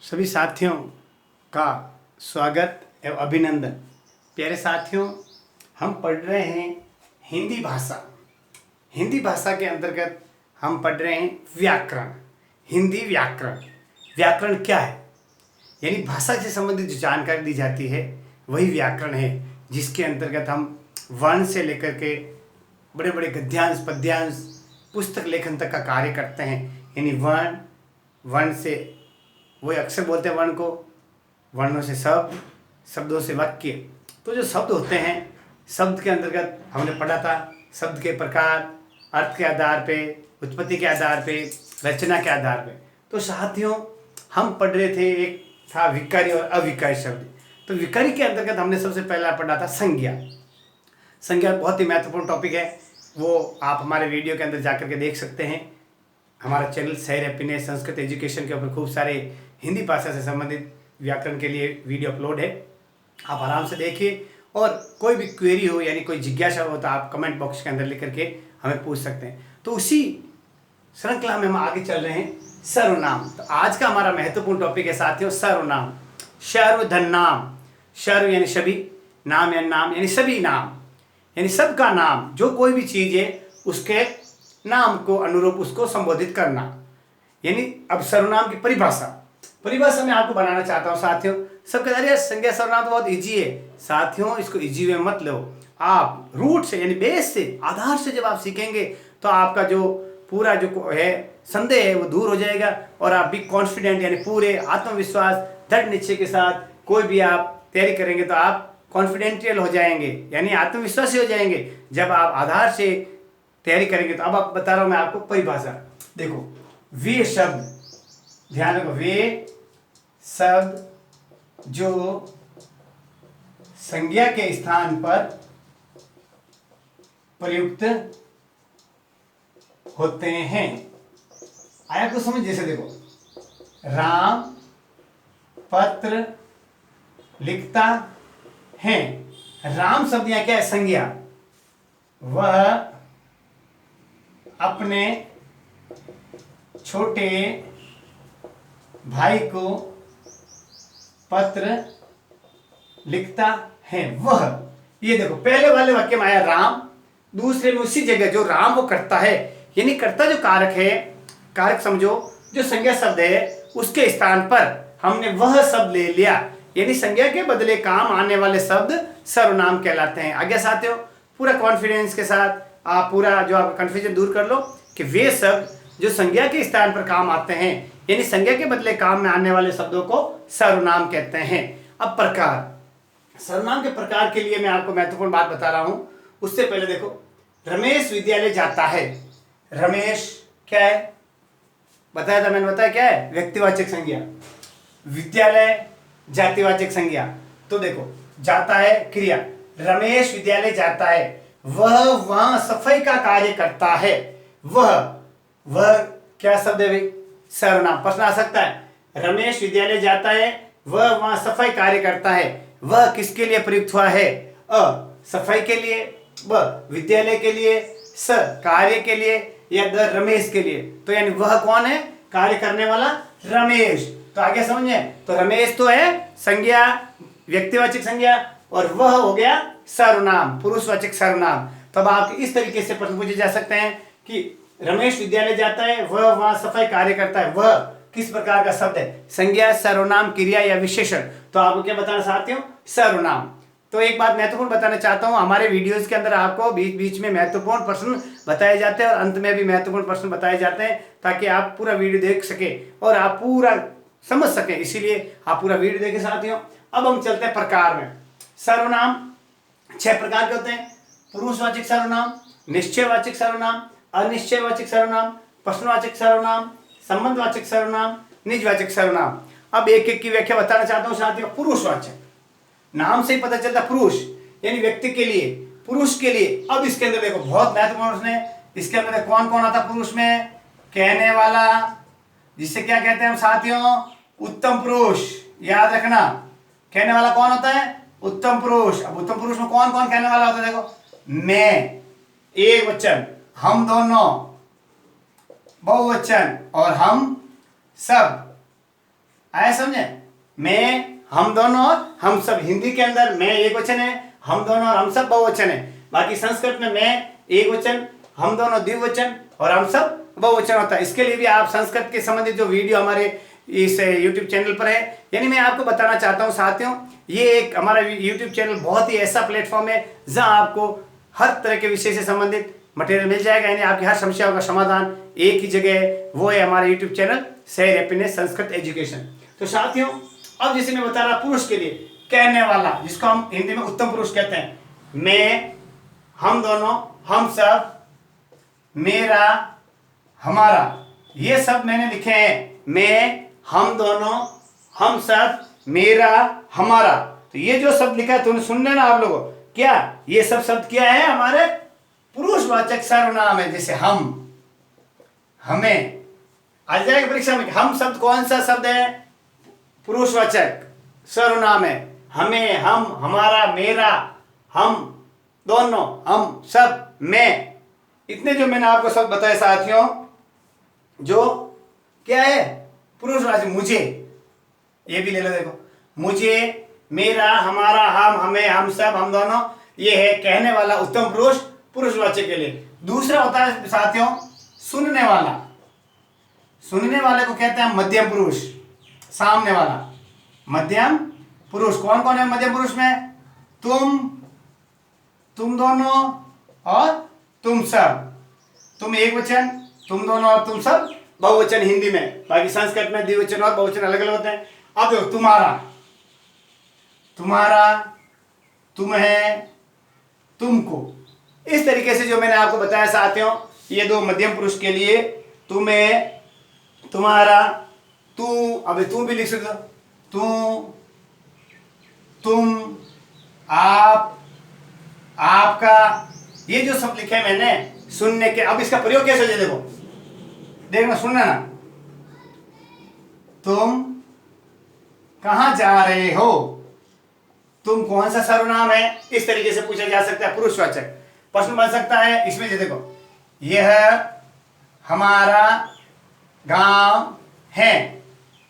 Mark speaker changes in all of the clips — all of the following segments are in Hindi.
Speaker 1: सभी साथियों का स्वागत एवं अभिनंदन। प्यारे साथियों, हम पढ़ रहे हैं हिंदी भाषा। हिंदी भाषा के अंतर्गत हम पढ़ रहे हैं व्याकरण। हिंदी व्याकरण। व्याकरण क्या है? यानी भाषा से संबंधित जो जानकारी दी जाती है वही व्याकरण है, जिसके अंतर्गत हम वर्ण से लेकर के बड़े बड़े गद्यांश, पद्यांश, पुस्तक लेखन तक का कार्य करते हैं। यानी वर्ण से वही अक्षर बोलते हैं वर्ण को, वर्णों से शब्द, शब्दों से वाक्य। तो जो शब्द होते हैं, शब्द के अंतर्गत हमने पढ़ा था शब्द के प्रकार, अर्थ के आधार पे, उत्पत्ति के आधार पे, रचना के आधार पे। तो साथियों, हम पढ़ रहे थे, एक था विकारी और अविकारी शब्द। तो विकारी के अंतर्गत हमने सबसे पहला पढ़ा था संज्ञा। संज्ञा बहुत ही महत्वपूर्ण टॉपिक है, वो आप हमारे वीडियो के अंदर जाकर के देख सकते हैं। हमारा चैनल सैर हैप्पीनेस संस्कृत एजुकेशन के ऊपर खूब सारे हिंदी भाषा से संबंधित व्याकरण के लिए वीडियो अपलोड है, आप आराम से देखिए। और कोई भी क्वेरी हो, यानी कोई जिज्ञासा हो, तो आप कमेंट बॉक्स के अंदर लिख करके हमें पूछ सकते हैं। तो उसी श्रृंखला में हम आगे चल रहे हैं, सर्वनाम। तो आज का हमारा महत्वपूर्ण टॉपिक है साथियों, सर्वनाम। सर्वधन नाम। सर्व यानी सभी, नाम यानी नाम, यानी सभी नाम, यानी सबका नाम। जो कोई भी चीज़ है उसके नाम को अनुरूप उसको संबोधित करना। यानी अब सर्वनाम की परिभाषा मैं आपको बनाना चाहता हूँ साथियों। सब कहते हैं संज्ञा सर्वनाम तो बहुत इजी है। साथियों, इसको इजी वे मत लो। आप रूट से यानी बेस से, आधार से जब आप सीखेंगे तो आपका जो पूरा जो है संदेह है वो दूर हो जाएगा, और आप भी कॉन्फिडेंट यानी पूरे आत्मविश्वास, दृढ़ निश्चय के साथ कोई भी आप तैयारी करेंगे तो आप कॉन्फिडेंशियल हो जाएंगे, यानी आत्मविश्वासी हो जाएंगे जब आप आधार से तैयारी करेंगे। तो अब आप बता रहा हूं मैं आपको परिभाषा। देखो, वे शब्द, ध्यान रखो, वे शब्द जो संज्ञा के स्थान पर प्रयुक्त होते हैं। आया कुछ समझ? जैसे देखो, राम पत्र लिखता है। राम शब्द यहां क्या है? संज्ञा। वह अपने छोटे भाई को पत्र लिखता है। वह, ये देखो, पहले वाले वाक्य में आया राम, दूसरे में उसी जगह जो राम वो करता है, यानी करता जो कारक है, कारक समझो, जो संज्ञा शब्द है उसके स्थान पर हमने वह शब्द ले लिया। यानी संज्ञा के बदले काम आने वाले शब्द सर्वनाम कहलाते हैं। आगे साथियों, पूरा कॉन्फिडेंस के साथ आप पूरा जो आपका कंफ्यूजन दूर कर लो कि वे शब्द जो संज्ञा के स्थान पर काम आते हैं, यानी संज्ञा के बदले काम में आने वाले शब्दों को सर्वनाम कहते हैं। अब प्रकार, सर्वनाम के प्रकार के लिए मैं आपको महत्वपूर्ण बात बता रहा हूं। उससे पहले देखो, रमेश विद्यालय जाता है। रमेश क्या है? बताया था मैंने, बताया क्या है? व्यक्तिवाचक संज्ञा। विद्यालय जातिवाचक संज्ञा। तो देखो, जाता है क्रिया, रमेश विद्यालय जाता है। वह वहां सफाई का कार्य करता है। वह क्या शब्द है भाई? सर्वनाम। प्रश्न आ सकता है, रमेश विद्यालय जाता है, वह वहां सफाई कार्य करता है। वह किसके लिए प्रयुक्त हुआ है? अ सफाई के लिए, ब विद्यालय के लिए, स कार्य के लिए, या द रमेश के लिए। तो यानी वह कौन है? कार्य करने वाला रमेश। तो आगे समझे, तो रमेश तो है संज्ञा, व्यक्तिवाचक संज्ञा, और वह हो गया सर्वनाम, पुरुषवाचक सर्वनाम। तब आप इस तरीके से प्रश्न पूछे जा सकते हैं कि रमेश विद्यालय जाता है, वह वहां सफाई कार्य करता है। वह किस प्रकार का शब्द है? संज्ञा, सर्वनाम, क्रिया या विशेषण? तो आपको क्या बताना चाहती हूँ? सर्वनाम। तो एक बात महत्वपूर्ण बताना चाहता हूँ, हमारे वीडियोस के अंदर आपको बीच बीच में महत्वपूर्ण प्रश्न बताए जाते हैं और अंत में भी महत्वपूर्ण प्रश्न बताए जाते हैं, ताकि आप पूरा वीडियो देख सके और आप पूरा समझ सकें। इसीलिए आप पूरा वीडियो देखें साथियों। अब हम चलते हैं प्रकार में। सर्वनाम 6 प्रकार के होते हैं: पुरुषवाचक सर्वनाम, निश्चयवाचक सर्वनाम, अनिश्चयवाचक सर्वनाम, प्रश्नवाचक सर्वनाम, संबंधवाचक सर्वनाम, निजवाचक सर्वनाम। अब एक एक की व्याख्या बताना चाहता हूं साथियों। पुरुषवाचक, नाम से ही पता चलता पुरुष, यानी व्यक्ति के लिए, पुरुष के लिए। अब इसके अंदर देखो, बहुत महत्वपूर्ण प्रश्न है। इसके अंदर कौन कौन आता पुरुष में? कहने वाला, जिसे क्या कहते हैं हम साथियों? उत्तम पुरुष। याद रखना, कहने वाला कौन होता है? उत्तम पुरुष। अब उत्तम पुरुष में कौन कौन कहने वाला होता है? देखो, मैं एक वचन, हम दोनों बहुवचन, और हम सब आया समझे? मैं, हम दोनों और हम सब। हिंदी के अंदर मैं एक वचन है, हम दोनों और हम सब बहुवचन है। बाकी संस्कृत में मैं एक वचन, हम दोनों द्विवचन और हम सब बहुवचन होता है। इसके लिए भी आप संस्कृत के संबंधित जो वीडियो हमारे इस YouTube चैनल पर है, यानी मैं आपको बताना चाहता हूँ साथियों, ये एक हमारा YouTube चैनल बहुत ही ऐसा प्लेटफॉर्म है जहाँ आपको हर तरह के विषय से संबंधित मटेरियल मिल जाएगा। यानी आपकी हर समस्याओं का समाधान एक ही जगह है, वो है हमारा YouTube channel share happiness Sanskrit education. तो साथियों, अब जैसे मैं बता रहा पुरुष के लिए कहने वाला, जिसको हम हिंदी में उत्तम पुरुष कहते हैं, मैं, हम दोनों, हम सब, मेरा, हमारा, ये सब मैंने लिखे हैं। मैं, हम दोनों, हम सब, मेरा, हमारा। तो ये जो शब्द लिखा है तुमने सुन लेना आप लोगों, क्या ये सब शब्द क्या है? हमारे पुरुषवाचक सर्वनाम है। जैसे हम, हमें, आ जाएगा परीक्षा में, हम शब्द कौन सा शब्द है? पुरुषवाचक सर्वनाम है। हमें, हम, हमारा, मेरा, हम दोनों, हम सब, मैं, इतने जो मैंने आपको शब्द बताए साथियों, जो क्या है? पुरुषवाचक। मुझे, ये भी ले लो, देखो, मुझे, मेरा, हमारा, हम, हमें, हम सब, हम दोनों, ये है कहने वाला उत्तम पुरुष, पुरुषवाचक के लिए। दूसरा होता है साथियों सुनने वाला। सुनने वाले को कहते हैं मध्यम पुरुष। सामने वाला मध्यम पुरुष। कौन कौन है मध्यम पुरुष में? तुम दोनों और तुम सब। तुम एक वचन, तुम दोनों और तुम सब बहुवचन हिंदी में। बाकी संस्कृत में द्विवचन और बहुवचन अलग अलग होते हैं। अब देखो, तुम्हारा, तुम्हारा, तुम्हें, तुमको, इस तरीके से जो मैंने आपको बताया साथियों, ये दो मध्यम पुरुष के लिए, तुम्हें, तुम्हारा, तू, अबे तू भी लिख सकते हो, तू, तुम, आप, आपका, ये जो सब लिखे मैंने सुनने के। अब इसका प्रयोग कैसे हो? देखो, देखना, सुनना ना। तुम कहां जा रहे हो? तुम कौन सा सर्वनाम है? इस तरीके से पूछा जा सकता है पुरुषवाचक। प्रश्न बन सकता है इसमें, जो देखो, यह हमारा गांव है,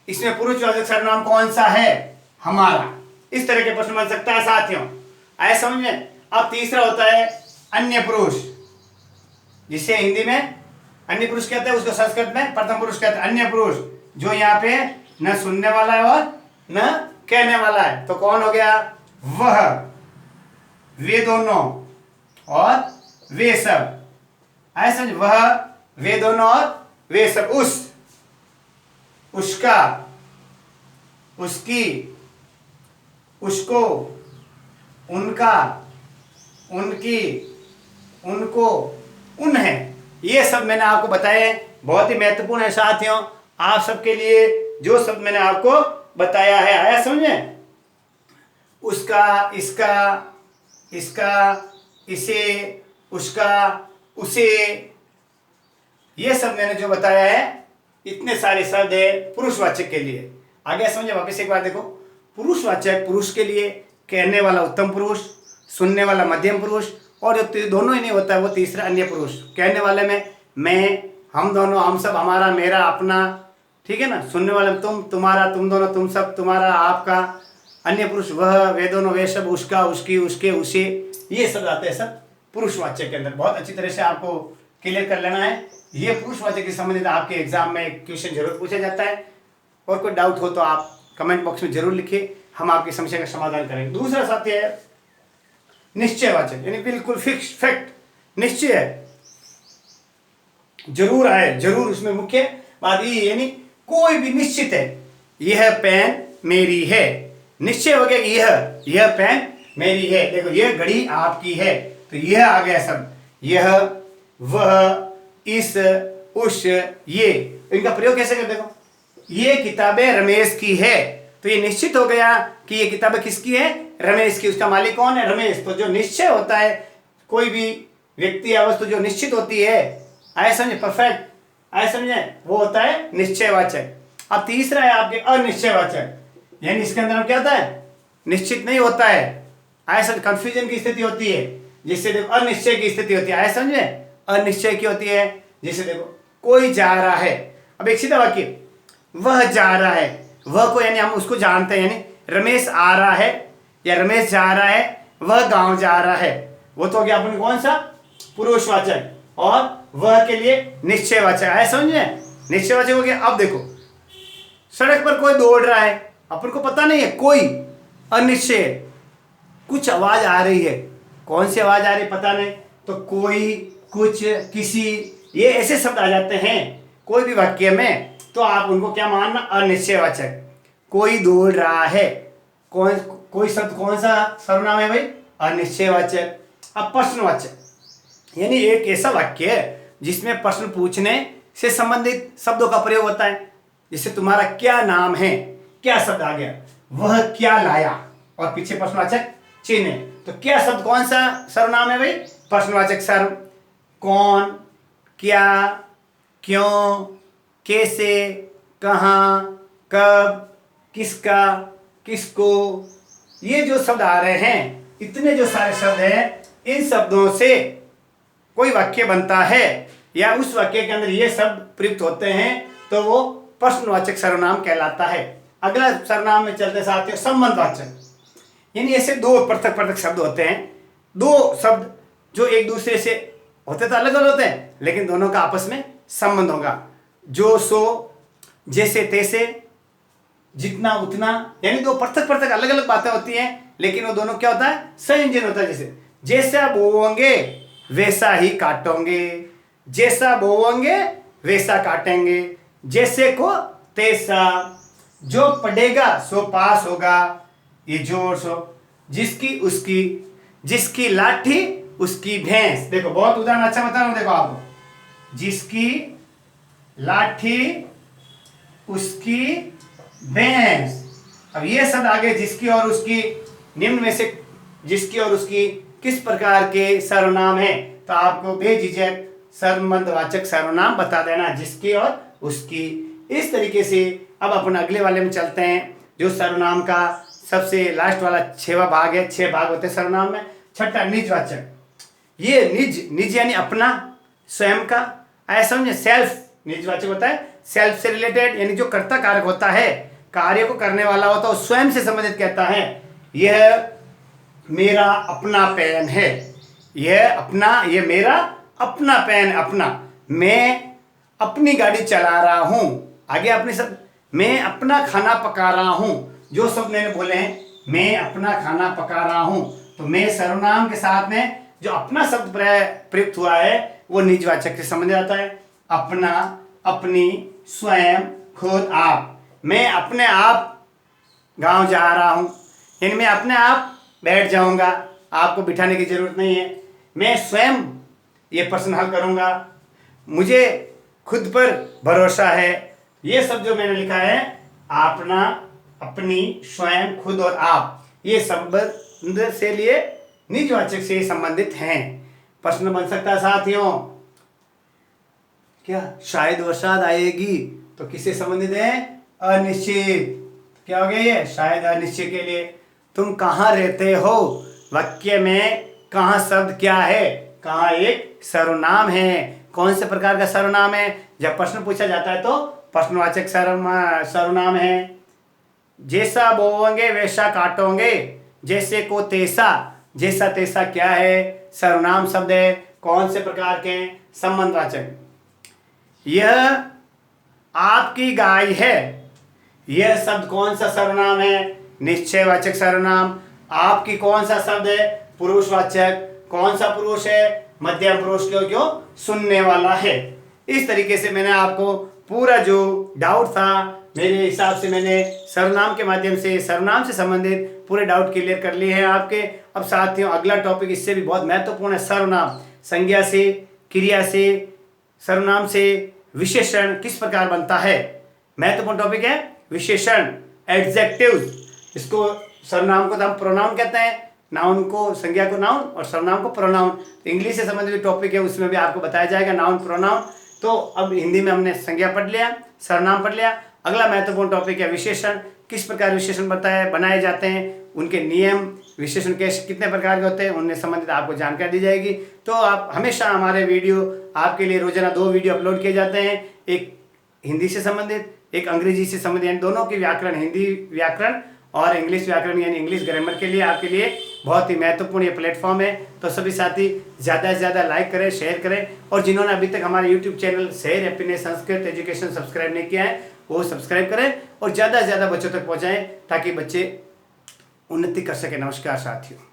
Speaker 1: इसमें पुरुषवाचक सर्वनाम कौन सा है? हमारा। इस तरह के प्रश्न बन सकता है साथियों, आए समझ में? अब तीसरा होता है अन्य पुरुष, जिसे हिंदी में अन्य पुरुष कहते हैं, उसको संस्कृत में प्रथम पुरुष कहते हैं। अन्य पुरुष जो यहाँ पे न सुनने वाला है और न कहने वाला है। तो कौन हो गया? वह, वे दोनों और वे सब। आए समझ? वह, वे दोनों और वे सब। उस, उसका, उसकी, उसको, उनका, उनकी, उनको, उन्हें। ये सब मैंने आपको बताए, बहुत ही महत्वपूर्ण है साथियों आप सबके लिए। जो सब मैंने आपको बताया है, आया समझे? उसका, इसका, इसका, इसे, उसका, उसे, ये सब मैंने जो बताया है, इतने सारे शब्द है पुरुषवाचक के लिए। आगे समझे? वापस एक बार देखो, पुरुषवाचक पुरुष के लिए कहने वाला उत्तम पुरुष, सुनने वाला मध्यम पुरुष, और जो दोनों ही नहीं होता है वो तीसरा अन्य पुरुष। कहने वाले में मैं, हम दोनों, हम सब, हमारा, मेरा, अपना, ठीक है ना? सुनने वाले में तुम, तुम्हारा, तुम दोनों, तुम सब, तुम्हारा, आपका। अन्य पुरुष वह, वे दोनों, वे सब, उसका, उसकी, उसके, उसे। ये सब आते हैं सब पुरुषवाचक के अंदर। बहुत अच्छी तरह से आपको क्लियर कर लेना है। ये पुरुषवाचक के संबंधित आपके एग्जाम में क्वेश्चन जरूर पूछा जाता है। और कोई डाउट हो तो आप कमेंट बॉक्स में जरूर लिखिए, हम आपकी समस्या का समाधान करेंगे। दूसरा साथी है निश्चयवाचक, यानी बिल्कुल फिक्स, फैक्ट, निश्चय है, जरूर आए, जरूर। उसमें मुख्य बात ये, यानी कोई भी निश्चित है। यह पेन मेरी है, निश्चय हो गया कि यह पेन मेरी है। देखो, यह घड़ी आपकी है, तो यह आ गया सब। यह, वह, इस, उस, ये। इनका प्रयोग कैसे कर? देखो, ये किताबें रमेश की है, तो ये निश्चित हो गया कि ये किताबें किसकी है? रमेश की। उसका मालिक कौन है? रमेश। तो जो निश्चय होता है, कोई भी व्यक्ति या वस्तु जो निश्चित होती है, आए समझे? परफेक्ट, आए समझे? वो होता है निश्चयवाचक। अब तीसरा है आपके अनिश्चयवाचक, यानी इसके अंदर क्या होता है? निश्चित नहीं होता है, आए समझ? कंफ्यूजन की स्थिति होती है, जिससे देखो अनिश्चय की स्थिति होती है। आए समझे? अनिश्चय की होती है, जैसे देखो, कोई जा रहा है। अब एक सीधा वाक्य, वह जा रहा है, वह को यानी हम उसको जानते हैं, यानी रमेश आ रहा है या रमेश जा रहा है, वह गांव जा रहा है, वो तो हो गया अपन कौन सा पुरुषवाचक, और वह के लिए निश्चयवाचक है, समझे, निश्चयवाचक हो गया। अब देखो सड़क पर कोई दौड़ रहा है, अपन को पता नहीं है, कोई अनिश्चय, कुछ आवाज आ रही है, कौन सी आवाज आ रही है पता नहीं, तो कोई, कुछ, किसी, ये ऐसे शब्द आ जाते हैं कोई भी वाक्य में, तो आप उनको क्या मानना, अनिश्चयवाचक। कोई दौड़ रहा है, कौन, कोई शब्द कौन सा सर्वनाम है भाई, अनिश्चयवाचक। अब प्रश्नवाचक, यानी एक ऐसा वाक्य है जिसमें प्रश्न पूछने से संबंधित शब्दों का प्रयोग होता है। जैसे तुम्हारा क्या नाम है, क्या शब्द आ गया, वह क्या लाया, और पीछे प्रश्नवाचक चिन्ह है, तो क्या शब्द कौन सा सर्वनाम है भाई, प्रश्नवाचक सर्व। कौन, क्या, क्यों, कैसे, कहाँ, कब, किसका, किसको, ये जो शब्द आ रहे हैं, इतने जो सारे शब्द हैं, इन शब्दों से कोई वाक्य बनता है या उस वाक्य के अंदर ये शब्द प्रयुक्त होते हैं, तो वो प्रश्नवाचक सर्वनाम कहलाता है। अगला सर्वनाम में चलते साथियों संबंधवाचक, यानी ऐसे दो पृथक पृथक शब्द होते हैं, दो शब्द जो एक दूसरे से होते तो अलग अलग होते हैं, लेकिन दोनों का आपस में संबंध होगा। जो, सो, जैसे तैसे, जितना उतना, यानी दो पृथक पृथक अलग अलग बातें होती हैं, लेकिन वो दोनों क्या होता है, संयोजन होता है। जैसे जैसा बोओगे वैसा ही काटोगे, जैसा बोओगे वैसा काटेंगे, जैसे को तैसा, जो पढ़ेगा सो पास होगा, ये जोर सो, जिसकी उसकी, जिसकी लाठी उसकी भैंस। देखो बहुत उदाहरण अच्छा बता रहा हूं, देखो आपको, जिसकी लाठी उसकी भैंस। अब ये शब्द आगे जिसकी और उसकी, निम्न में से जिसकी और उसकी किस प्रकार के सर्वनाम है, तो आपको बेझिझक संबंधवाचक सर्वनाम बता देना, जिसकी और उसकी। इस तरीके से अब अपन अगले वाले में चलते हैं, जो सर्वनाम का सबसे लास्ट वाला 6वां भाग है। 6 भाग होते हैं सर्वनाम में। छठा निजवाचक, ये निज, निज यानी अपना, स्वयं का, ऐसा समझे, सेल्फ निजवाचक होता है, सेल्फ से रिलेटेड, यानी जो कर्ता कारक होता है, कार्य को करने वाला होता है, स्वयं से संबंधित कहता है। यह मेरा अपना पेन है, यह अपना, यह मेरा अपना पेन, अपना, मैं अपनी गाड़ी चला रहा हूं, आगे अपने शब्द, मैं अपना खाना पका रहा हूं, जो शब्द मैंने बोले हैं, मैं अपना खाना पका रहा हूं, तो मैं सर्वनाम के साथ में जो अपना शब्द प्रयुक्त हुआ है वो निजवाचक से संबंधित आता है। अपना, अपनी, स्वयं, खुद, आप। मैं अपने आप गांव जा रहा हूं, यानी मैं अपने आप बैठ जाऊंगा, आपको बिठाने की जरूरत नहीं है। मैं स्वयं ये प्रश्न हल करूंगा, मुझे खुद पर भरोसा है। ये सब जो मैंने लिखा है, अपना, अपनी, स्वयं, खुद और आप, ये संबंध से लिए निजवाचक से संबंधित हैं। प्रश्न बन सकता है साथियों, क्या शायद बरसात आएगी, तो किससे संबंधित है, अनिश्चित। क्या हो गया ये, शायद अनिश्चित के लिए। तुम कहाँ रहते हो, वाक्य में कहाँ शब्द क्या है, कहाँ एक सर्वनाम है, कौन से प्रकार का सर्वनाम है। जब प्रश्न पूछा जाता है तो प्रश्नवाचक सर्वनाम है। जैसा बोओगे वैसा काटोगे, जैसे को तैसा, जैसा तैसा क्या है, सर्वनाम शब्द है, कौन से प्रकार के, संबंधवाचक। यह आपकी गाय है, यह शब्द कौन सा सर्वनाम है, निश्चयवाचक सर्वनाम। आपकी कौन सा शब्द है, पुरुषवाचक, कौन सा पुरुष है, मध्यम पुरुष, क्यों सुनने वाला है। इस तरीके से मैंने आपको पूरा जो डाउट था, मेरे हिसाब से मैंने सर्वनाम के माध्यम से, सर्वनाम से संबंधित पूरे डाउट क्लियर कर लिए हैं आपके। अब साथियों अगला टॉपिक इससे भी बहुत महत्वपूर्ण है, सर्वनाम, संज्ञा से, क्रिया से, सर्वनाम से विशेषण किस प्रकार बनता है। महत्वपूर्ण टॉपिक है विशेषण, एडजेक्टिव्स। इसको सर्वनाम को तो हम प्रोनाउन कहते हैं, नाउन को, संज्ञा को नाउन और सर्वनाम को प्रोनाउन। इंग्लिश से संबंधित टॉपिक है, उसमें भी आपको बताया जाएगा नाउन प्रोनाउन। तो अब हिंदी में हमने संज्ञा पढ़ लिया, सर्वनाम पढ़ लिया। अगला महत्वपूर्ण टॉपिक है विशेषण, किस प्रकार विशेषण बनाए जाते हैं, उनके नियम, विशेषण कैसे कितने प्रकार के होते हैं, उनसे संबंधित आपको जानकारी दी जाएगी। तो आप हमेशा हमारे वीडियो आपके लिए रोजाना 2 वीडियो अपलोड किए जाते हैं, एक हिंदी से संबंधित, एक अंग्रेजी से संबंधित यानी दोनों की व्याकरण, हिंदी व्याकरण और इंग्लिश व्याकरण यानी इंग्लिश ग्रामर के लिए आपके लिए बहुत ही महत्वपूर्ण ये प्लेटफॉर्म है। तो सभी साथी ज़्यादा से ज़्यादा लाइक करें, शेयर करें, और जिन्होंने अभी तक हमारे YouTube channel share happiness Sanskrit education subscribe नहीं किया है वो सब्सक्राइब करें और ज़्यादा से ज़्यादा बच्चों तक पहुँचाएँ ताकि बच्चे उन्नति कर सकें। नमस्कार साथियों।